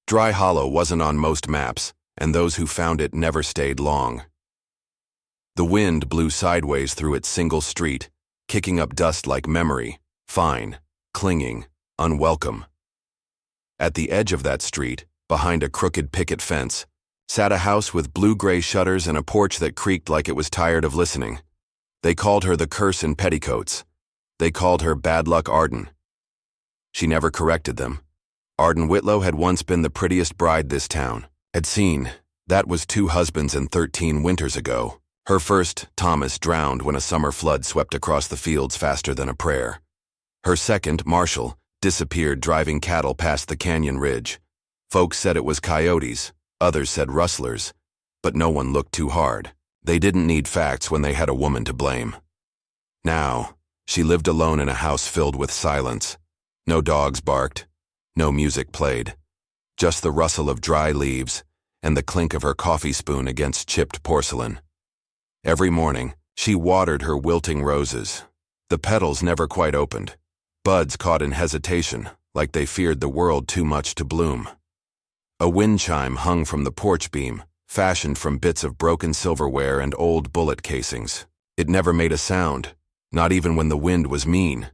Dry Hollow wasn't on most maps, and those who found it never stayed long. The wind blew sideways through its single street, kicking up dust like memory, fine, clinging, unwelcome. At the edge of that street, behind a crooked picket fence, sat a house with blue-gray shutters and a porch that creaked like it was tired of listening. They called her the Curse in Petticoats. They called her Bad Luck Arden. She never corrected them. Arden Whitlow had once been the prettiest bride this town had seen. That was 2 husbands and 13 winters ago. Her first, Thomas, drowned when a summer flood swept across the fields faster than a prayer. Her second, Marshall, disappeared driving cattle past the canyon ridge. Folks said it was coyotes, others said rustlers, but no one looked too hard. They didn't need facts when they had a woman to blame. Now, she lived alone in a house filled with silence. No dogs barked, no music played, just the rustle of dry leaves and the clink of her coffee spoon against chipped porcelain. Every morning, she watered her wilting roses. The petals never quite opened, buds caught in hesitation, like they feared the world too much to bloom. A wind chime hung from the porch beam, fashioned from bits of broken silverware and old bullet casings. It never made a sound, not even when the wind was mean.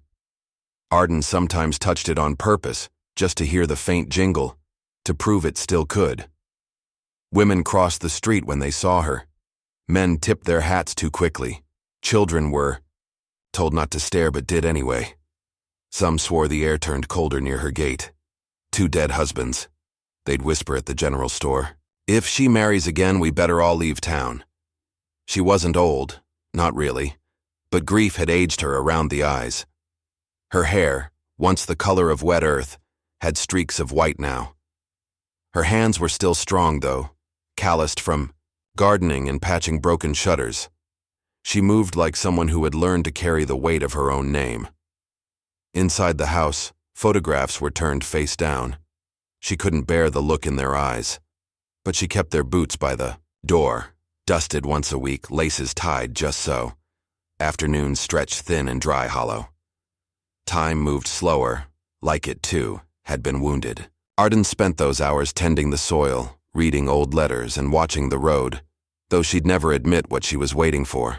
Arden sometimes touched it on purpose, just to hear the faint jingle, to prove it still could. Women crossed the street when they saw her. Men tipped their hats too quickly. Children were told not to stare but did anyway. Some swore the air turned colder near her gate. 2 dead husbands. They'd whisper at the general store. If she marries again, we better all leave town. She wasn't old, not really, but grief had aged her around the eyes. Her hair, once the color of wet earth, had streaks of white now. Her hands were still strong, though, calloused from gardening and patching broken shutters. She moved like someone who had learned to carry the weight of her own name. Inside the house, photographs were turned face down. She couldn't bear the look in their eyes. But she kept their boots by the door, dusted once a week, laces tied just so. Afternoons stretched thin and Dry Hollow. Time moved slower, like it, too, had been wounded. Arden spent those hours tending the soil, reading old letters and watching the road, though she'd never admit what she was waiting for.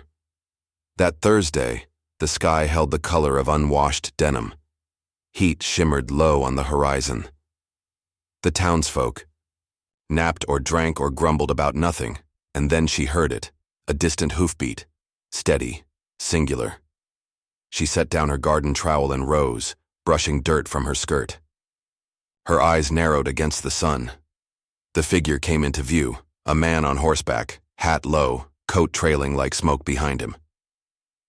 That Thursday, the sky held the color of unwashed denim. Heat shimmered low on the horizon. The townsfolk napped or drank or grumbled about nothing, and then she heard it, a distant hoofbeat, steady, singular. She set down her garden trowel and rose, brushing dirt from her skirt. Her eyes narrowed against the sun. The figure came into view, a man on horseback, hat low, coat trailing like smoke behind him.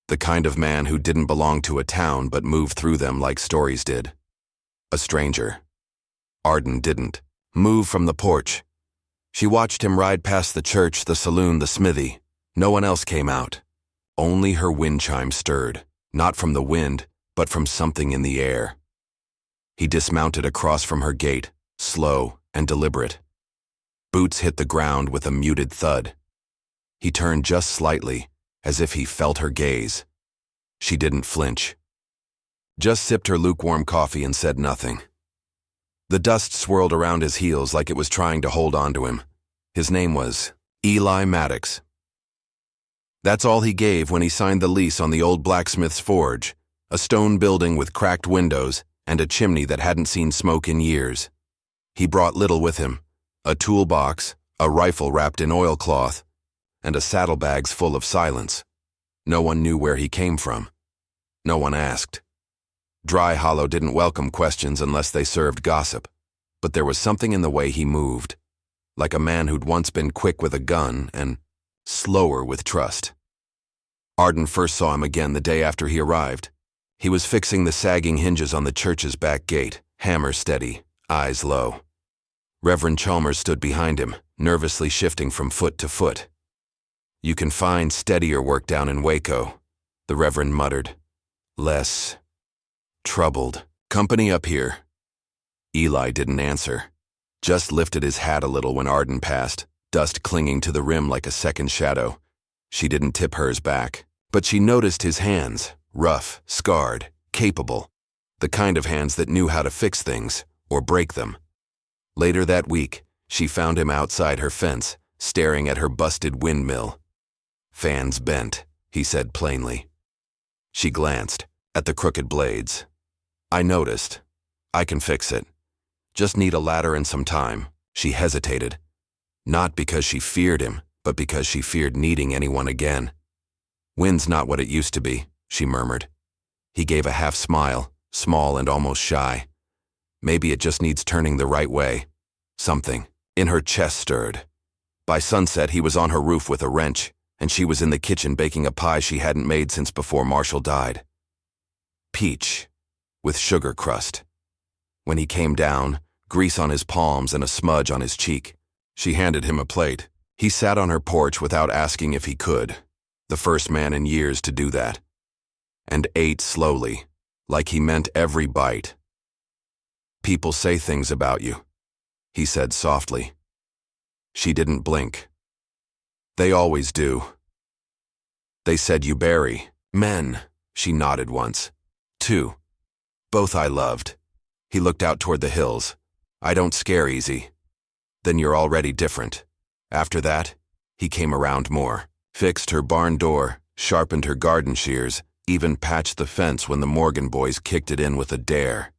The kind of man who didn't belong to a town but moved through them like stories did. A stranger. Arden didn't move from the porch. She watched him ride past the church, the saloon, the smithy. No one else came out. Only her wind chime stirred, not from the wind, but from something in the air. He dismounted across from her gate, slow and deliberate. Boots hit the ground with a muted thud. He turned just slightly, as if he felt her gaze. She didn't flinch. Just sipped her lukewarm coffee and said nothing. The dust swirled around his heels like it was trying to hold on to him. His name was Eli Maddox. That's all he gave when he signed the lease on the old blacksmith's forge, a stone building with cracked windows and a chimney that hadn't seen smoke in years. He brought little with him, a toolbox, a rifle wrapped in oilcloth, and a saddlebags full of silence. No one knew where he came from. No one asked. Dry Hollow didn't welcome questions unless they served gossip, but there was something in the way he moved, like a man who'd once been quick with a gun and slower with trust. Arden first saw him again the day after he arrived. He was fixing the sagging hinges on the church's back gate, hammer steady, eyes low. Reverend Chalmers stood behind him, nervously shifting from foot to foot. "You can find steadier work down in Waco," the Reverend muttered. "Less troubled. Company up here." Eli didn't answer, just lifted his hat a little when Arden passed, dust clinging to the rim like a second shadow. She didn't tip hers back, but she noticed his hands, rough, scarred, capable, the kind of hands that knew how to fix things or break them. Later that week, she found him outside her fence, staring at her busted windmill. "Fans bent," he said plainly. She glanced at the crooked blades. "I noticed. I can fix it. Just need a ladder and some time." She hesitated. Not because she feared him, but because she feared needing anyone again. "Wind's not what it used to be," she murmured. He gave a half smile, small and almost shy. "Maybe it just needs turning the right way." Something in her chest stirred. By sunset, he was on her roof with a wrench, and she was in the kitchen baking a pie she hadn't made since before Marshall died. Peach, with sugar crust. When he came down, grease on his palms and a smudge on his cheek. She handed him a plate. He sat on her porch without asking if he could, the first man in years to do that, and ate slowly, like he meant every bite. "People say things about you," he said softly. She didn't blink. "They always do. They said you bury men," she nodded once. "Two. Both I loved." He looked out toward the hills. "I don't scare easy." "Then you're already different." After that, he came around more, fixed her barn door, sharpened her garden shears, even patched the fence when the Morgan boys kicked it in with a dare.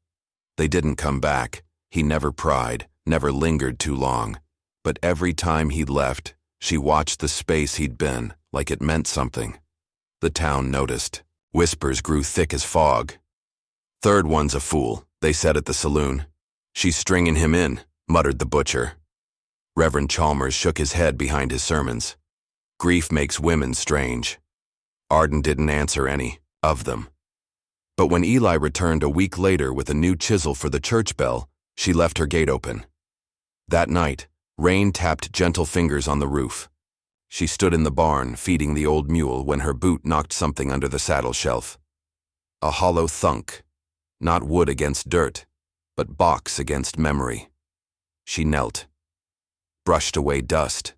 They didn't come back. He never pried, never lingered too long. But every time he'd left, she watched the space he'd been, like it meant something. The town noticed. Whispers grew thick as fog. "Third one's a fool," they said at the saloon. "She's stringing him in," muttered the butcher. Reverend Chalmers shook his head behind his sermons. "Grief makes women strange." Arden didn't answer any of them. But when Eli returned a week later with a new chisel for the church bell, she left her gate open. That night, rain tapped gentle fingers on the roof. She stood in the barn, feeding the old mule, when her boot knocked something under the saddle shelf. A hollow thunk, not wood against dirt, but box against memory. She knelt, brushed away dust,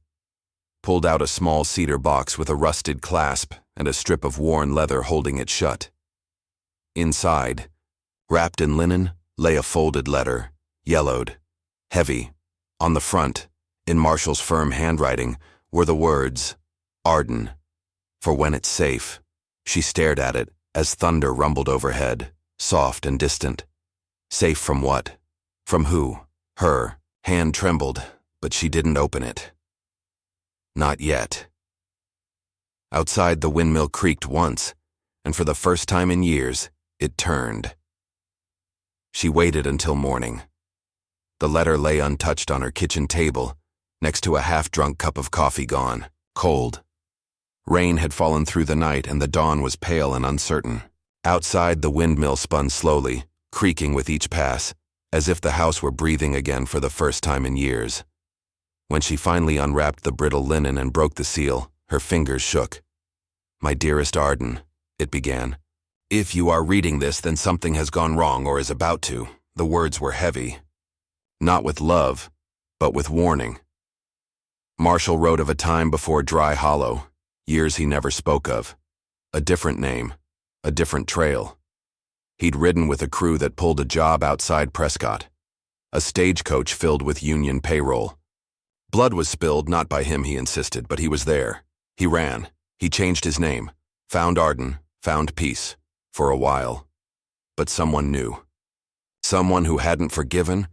pulled out a small cedar box with a rusted clasp and a strip of worn leather holding it shut. Inside, wrapped in linen, lay a folded letter, yellowed, heavy. On the front, in Marshall's firm handwriting, were the words, "Arden, for when it's safe." She stared at it as thunder rumbled overhead, soft and distant. Safe from what? From who? Her hand trembled, but she didn't open it. Not yet. Outside, the windmill creaked once, and for the first time in years, it turned. She waited until morning. The letter lay untouched on her kitchen table, next to a half-drunk cup of coffee gone, cold. Rain had fallen through the night, and the dawn was pale and uncertain. Outside, the windmill spun slowly, creaking with each pass, as if the house were breathing again for the first time in years. When she finally unwrapped the brittle linen and broke the seal, her fingers shook. "My dearest Arden," it began. "If you are reading this, then something has gone wrong or is about to." The words were heavy. Not with love, but with warning. Marshall wrote of a time before Dry Hollow, years he never spoke of. A different name, a different trail. He'd ridden with a crew that pulled a job outside Prescott. A stagecoach filled with union payroll. Blood was spilled, not by him, he insisted, but he was there. He ran. He changed his name. Found Arden, found peace. For a while. But someone knew. Someone who hadn't forgiven.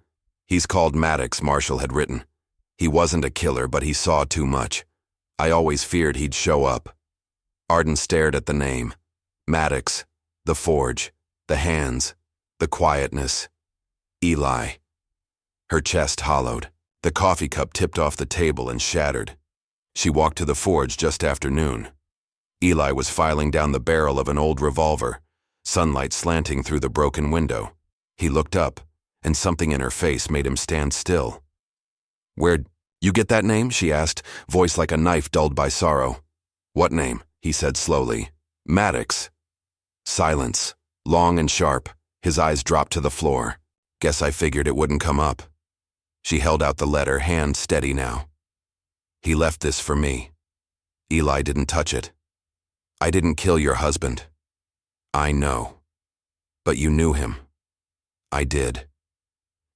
"He's called Maddox," Marshall had written. "He wasn't a killer, but he saw too much. I always feared he'd show up." Arden stared at the name. Maddox, the forge, the hands, the quietness. Eli. Her chest hollowed. The coffee cup tipped off the table and shattered. She walked to the forge just after noon. Eli was filing down the barrel of an old revolver, sunlight slanting through the broken window. He looked up, and something in her face made him stand still. "Where'd you get that name?" she asked, voice like a knife dulled by sorrow. "What name?" he said slowly. "Maddox." Silence, long and sharp. His eyes dropped to the floor. "Guess I figured it wouldn't come up." She held out the letter, hand steady now. "He left this for me. Eli didn't touch it. I didn't kill your husband. I know. But you knew him. I did.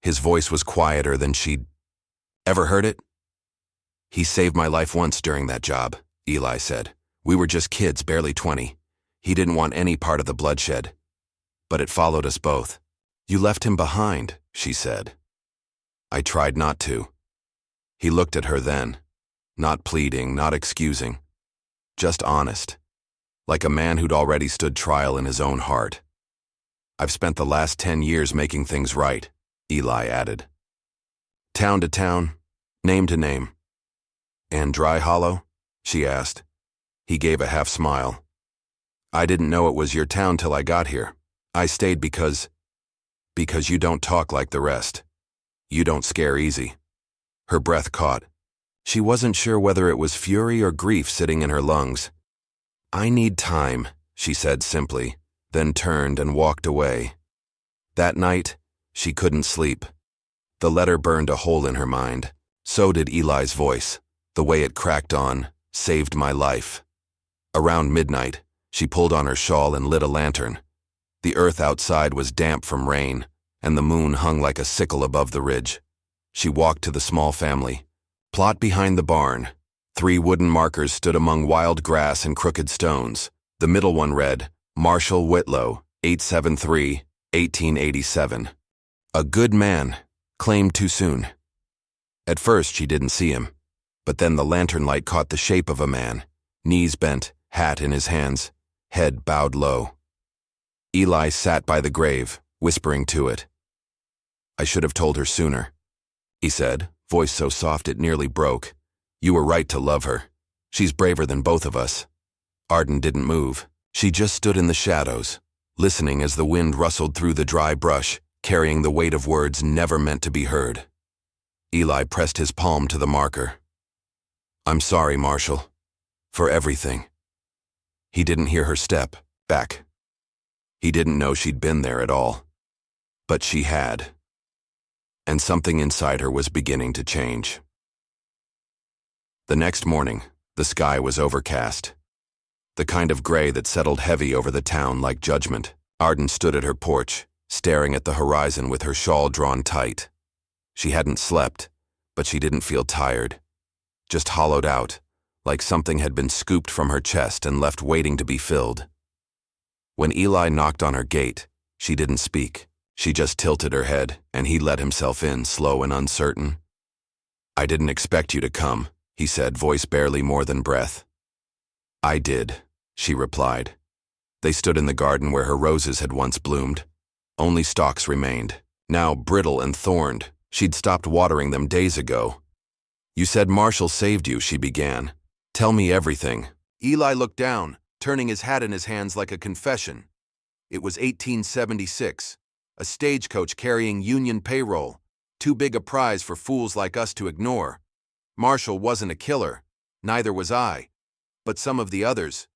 His voice was quieter than she'd ever heard it. He saved my life once during that job, Eli said. We were just kids, barely 20. He didn't want any part of the bloodshed. But it followed us both. You left him behind, she said. I tried not to. He looked at her then, not pleading, not excusing, just honest, like a man who'd already stood trial in his own heart. I've spent the last 10 years making things right, Eli added. Town to town, name to name. And Dry Hollow? She asked. He gave a half smile. I didn't know it was your town till I got here. I stayed because you don't talk like the rest. You don't scare easy. Her breath caught. She wasn't sure whether it was fury or grief sitting in her lungs. I need time, she said simply, then turned and walked away. That night, she couldn't sleep. The letter burned a hole in her mind. So did Eli's voice. The way it cracked on, saved my life. Around midnight, she pulled on her shawl and lit a lantern. The earth outside was damp from rain, and the moon hung like a sickle above the ridge. She walked to the small family. Plot behind the barn. 3 wooden markers stood among wild grass and crooked stones. The middle one read, Marshall Whitlow, 873, 1887. A good man, claimed too soon. At first she didn't see him, but then the lantern light caught the shape of a man, knees bent, hat in his hands, head bowed low. Eli sat by the grave, whispering to it. I should have told her sooner, he said, voice so soft it nearly broke. You were right to love her. She's braver than both of us. Arden didn't move. She just stood in the shadows, listening as the wind rustled through the dry brush, carrying the weight of words never meant to be heard. Eli pressed his palm to the marker. I'm sorry, Marshall, for everything. He didn't hear her step back. He didn't know she'd been there at all. But she had. And something inside her was beginning to change. The next morning, the sky was overcast. The kind of gray that settled heavy over the town like judgment. Arden stood at her porch, staring at the horizon with her shawl drawn tight. She hadn't slept, but she didn't feel tired. Just hollowed out, like something had been scooped from her chest and left waiting to be filled. When Eli knocked on her gate, she didn't speak. She just tilted her head, and he let himself in, slow and uncertain. I didn't expect you to come, he said, voice barely more than breath. I did, she replied. They stood in the garden where her roses had once bloomed. Only stalks remained, now brittle and thorned. She'd stopped watering them days ago. You said Marshall saved you, she began. Tell me everything. Eli looked down, turning his hat in his hands like a confession. It was 1876, a stagecoach carrying union payroll, too big a prize for fools like us to ignore. Marshall wasn't a killer, neither was I. But some of the others,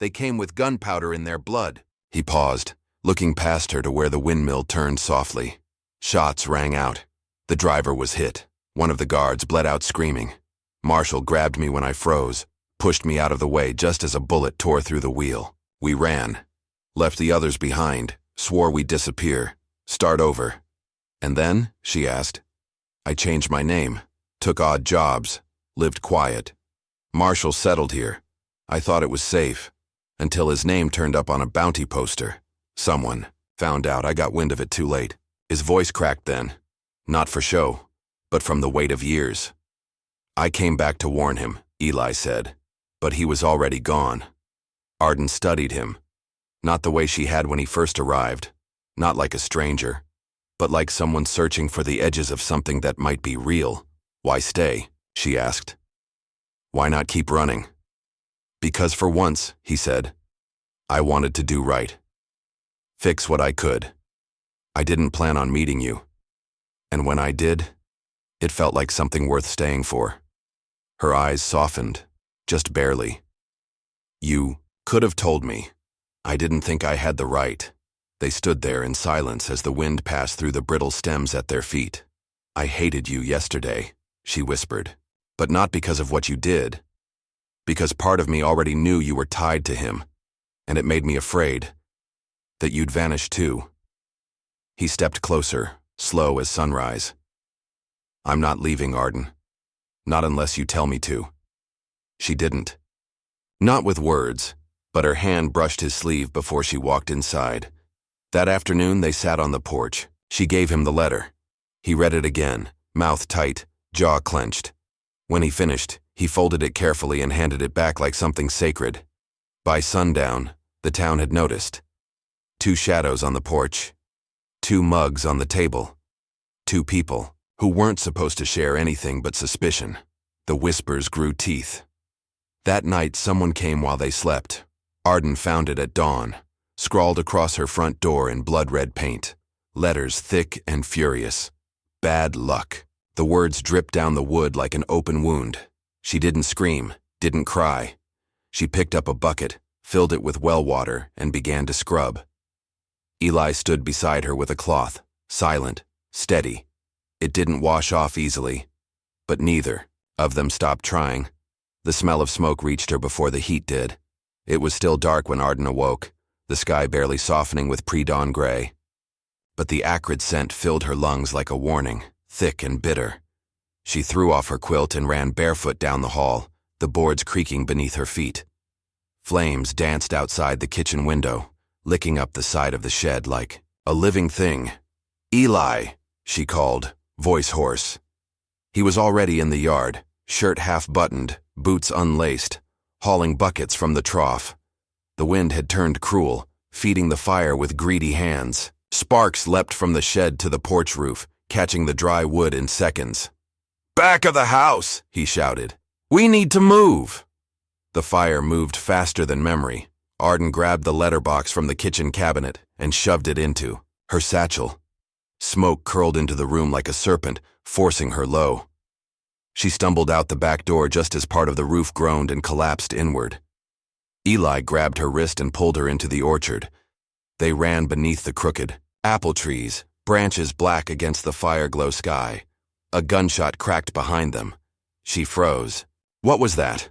they came with gunpowder in their blood. He paused, looking past her to where the windmill turned softly. Shots rang out. The driver was hit. One of the guards bled out screaming. Marshall grabbed me when I froze, pushed me out of the way just as a bullet tore through the wheel. We ran, left the others behind, swore we'd disappear, start over. And then, she asked, I changed my name, took odd jobs, lived quiet. Marshall settled here. I thought it was safe, until his name turned up on a bounty poster. Someone found out. I got wind of it too late. His voice cracked then, not for show, but from the weight of years. I came back to warn him, Eli said, but he was already gone. Arden studied him, not the way she had when he first arrived, not like a stranger, but like someone searching for the edges of something that might be real. Why stay? She asked. Why not keep running? Because for once, he said, I wanted to do right. Fix what I could. I didn't plan on meeting you. And when I did, it felt like something worth staying for. Her eyes softened, just barely. You could have told me. I didn't think I had the right. They stood there in silence as the wind passed through the brittle stems at their feet. I hated you yesterday, she whispered, but not because of what you did. Because part of me already knew you were tied to him, and it made me afraid that you'd vanish too. He stepped closer, slow as sunrise. "I'm not leaving, Arden. Not unless you tell me to." She didn't. Not with words, but her hand brushed his sleeve before she walked inside. That afternoon, they sat on the porch. She gave him the letter. He read it again, mouth tight, jaw clenched. When he finished, he folded it carefully and handed it back like something sacred. By sundown, the town had noticed. 2 shadows on the porch. 2 mugs on the table. 2 people who weren't supposed to share anything but suspicion. The whispers grew teeth. That night, someone came while they slept. Arden found it at dawn, scrawled across her front door in blood-red paint. Letters thick and furious. Bad luck. The words dripped down the wood like an open wound. She didn't scream, didn't cry. She picked up a bucket, filled it with well water, and began to scrub. Eli stood beside her with a cloth, silent, steady. It didn't wash off easily, but neither of them stopped trying. The smell of smoke reached her before the heat did. It was still dark when Arden awoke, the sky barely softening with pre-dawn gray. But the acrid scent filled her lungs like a warning, thick and bitter. She threw off her quilt and ran barefoot down the hall, the boards creaking beneath her feet. Flames danced outside the kitchen window, licking up the side of the shed like a living thing. "Eli," she called, voice hoarse. He was already in the yard, shirt half-buttoned, boots unlaced, hauling buckets from the trough. The wind had turned cruel, feeding the fire with greedy hands. Sparks leapt from the shed to the porch roof, catching the dry wood in seconds. "Back of the house," he shouted. "We need to move." The fire moved faster than memory. Arden grabbed the letterbox from the kitchen cabinet and shoved it into her satchel. Smoke curled into the room like a serpent, forcing her low. She stumbled out the back door just as part of the roof groaned and collapsed inward. Eli grabbed her wrist and pulled her into the orchard. They ran beneath the crooked apple trees, branches black against the fire-glow sky. A gunshot cracked behind them. She froze. What was that?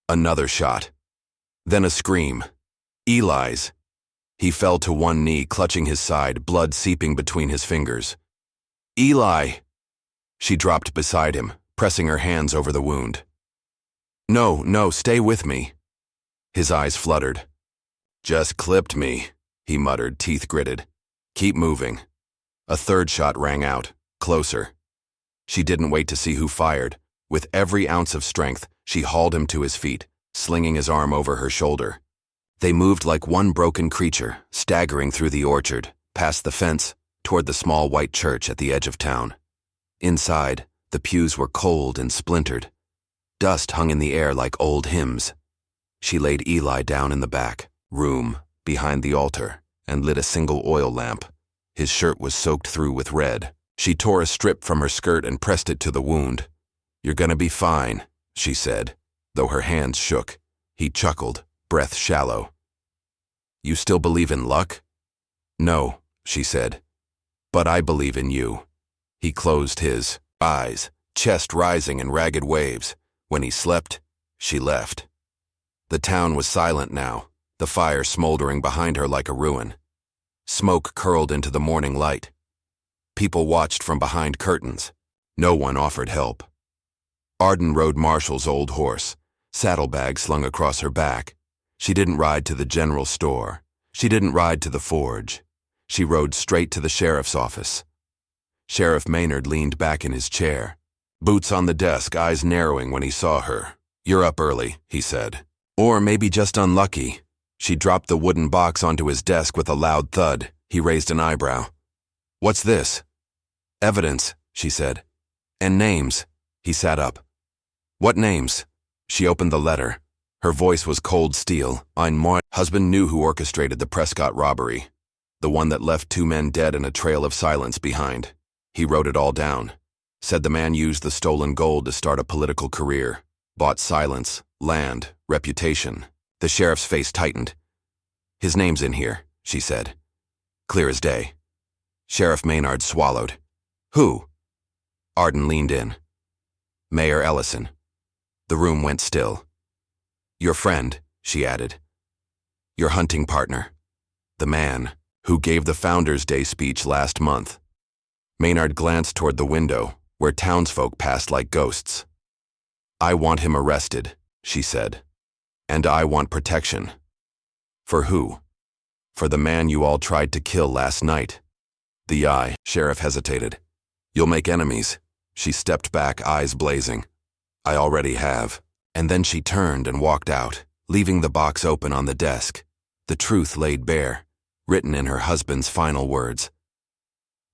Another shot. Then a scream. Eli's. He fell to one knee, clutching his side, blood seeping between his fingers. "Eli!" She dropped beside him, pressing her hands over the wound. No, stay with me." His eyes fluttered. "Just clipped me," he muttered, teeth gritted. "Keep moving." A third shot rang out, closer. She didn't wait to see who fired. With every ounce of strength, she hauled him to his feet, slinging his arm over her shoulder. They moved like one broken creature, staggering through the orchard, past the fence, toward the small white church at the edge of town. Inside, the pews were cold and splintered. Dust hung in the air like old hymns. She laid Eli down in the back room, behind the altar, and lit a single oil lamp. His shirt was soaked through with red. She tore a strip from her skirt and pressed it to the wound. "You're gonna be fine," she said, though her hands shook. He chuckled, breath shallow. "You still believe in luck?" "No," she said, "but I believe in you." He closed his eyes, chest rising in ragged waves. When he slept, she left. The town was silent now, the fire smoldering behind her like a ruin. Smoke curled into the morning light. People watched from behind curtains. No one offered help. Arden rode Marshall's old horse, saddlebag slung across her back. She didn't ride to the general store. She didn't ride to the forge. She rode straight to the sheriff's office. Sheriff Maynard leaned back in his chair, boots on the desk, eyes narrowing when he saw her. "You're up early," he said. "Or maybe just unlucky." She dropped the wooden box onto his desk with a loud thud. He raised an eyebrow. "What's this?" "Evidence," she said. "And names." He sat up. "What names?" She opened the letter. Her voice was cold steel. My husband knew who orchestrated the Prescott robbery, the one that left 2 men dead and a trail of silence behind. He wrote it all down. Said the man used the stolen gold to start a political career. Bought silence, land, reputation. The sheriff's face tightened. "His name's in here," she said. Clear as day. Sheriff Maynard swallowed. "Who?" Arden leaned in. "Mayor Ellison." The room went still. "Your friend," she added. "Your hunting partner. The man who gave the Founders' Day speech last month." Maynard glanced toward the window, where townsfolk passed like ghosts. "I want him arrested," she said. "And I want protection." "For who?" "For the man you all tried to kill last night." Sheriff hesitated. "You'll make enemies." She stepped back, eyes blazing. "I already have." And then she turned and walked out, leaving the box open on the desk. The truth laid bare, written in her husband's final words.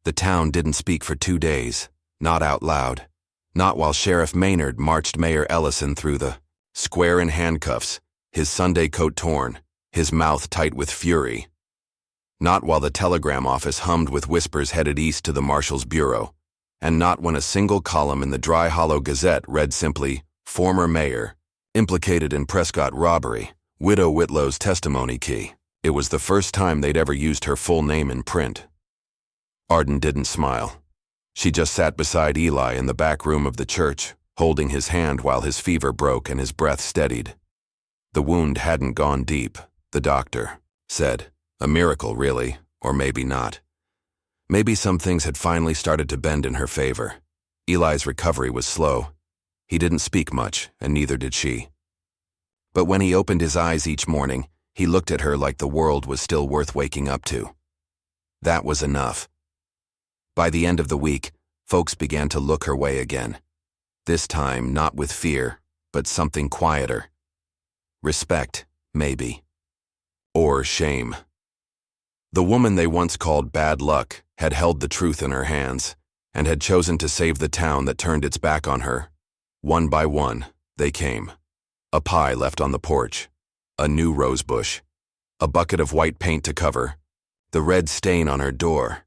The town didn't speak for 2 days, not out loud. Not while Sheriff Maynard marched Mayor Ellison through the square in handcuffs, his Sunday coat torn, his mouth tight with fury. Not while the telegram office hummed with whispers headed east to the Marshal's Bureau, and not when a single column in the Dry Hollow Gazette read simply, "Former Mayor, implicated in Prescott robbery, Widow Whitlow's testimony key." It was the first time they'd ever used her full name in print. Arden didn't smile. She just sat beside Eli in the back room of the church, holding his hand while his fever broke and his breath steadied. The wound hadn't gone deep, the doctor said. A miracle, really, or maybe not. Maybe some things had finally started to bend in her favor. Eli's recovery was slow. He didn't speak much, and neither did she. But when he opened his eyes each morning, he looked at her like the world was still worth waking up to. That was enough. By the end of the week, folks began to look her way again. This time, not with fear, but something quieter. Respect, maybe. Or shame. The woman they once called Bad Luck had held the truth in her hands, and had chosen to save the town that turned its back on her. One by one, they came. A pie left on the porch, a new rose bush, a bucket of white paint to cover, the red stain on her door.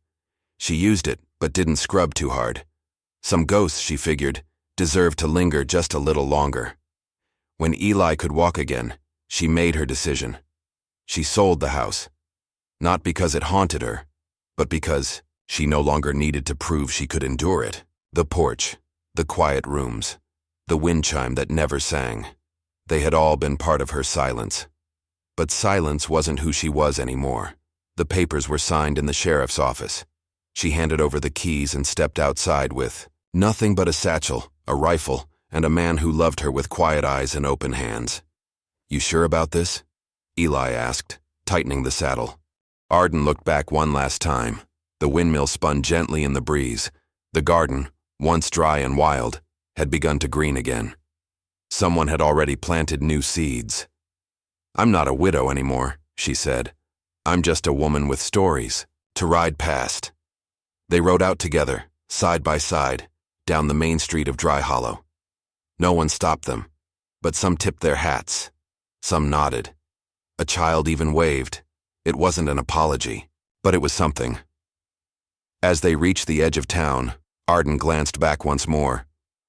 She used it, but didn't scrub too hard. Some ghosts, she figured, deserved to linger just a little longer. When Eli could walk again, she made her decision. She sold the house. Not because it haunted her, but because she no longer needed to prove she could endure it. The porch, the quiet rooms, the wind chime that never sang. They had all been part of her silence. But silence wasn't who she was anymore. The papers were signed in the sheriff's office. She handed over the keys and stepped outside with nothing but a satchel, a rifle, and a man who loved her with quiet eyes and open hands. "You sure about this?" Eli asked, tightening the saddle. Arden looked back one last time. The windmill spun gently in the breeze. The garden, once dry and wild, had begun to green again. Someone had already planted new seeds. "I'm not a widow anymore," she said. "I'm just a woman with stories to ride past." They rode out together, side by side, down the main street of Dry Hollow. No one stopped them, but some tipped their hats. Some nodded. A child even waved. It wasn't an apology, but it was something. As they reached the edge of town, Arden glanced back once more.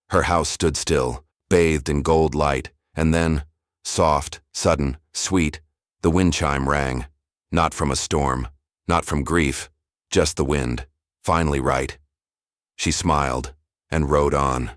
Her house stood still, bathed in gold light, and then, soft, sudden, sweet, the wind chime rang. Not from a storm, not from grief, just the wind, finally right. She smiled and rode on.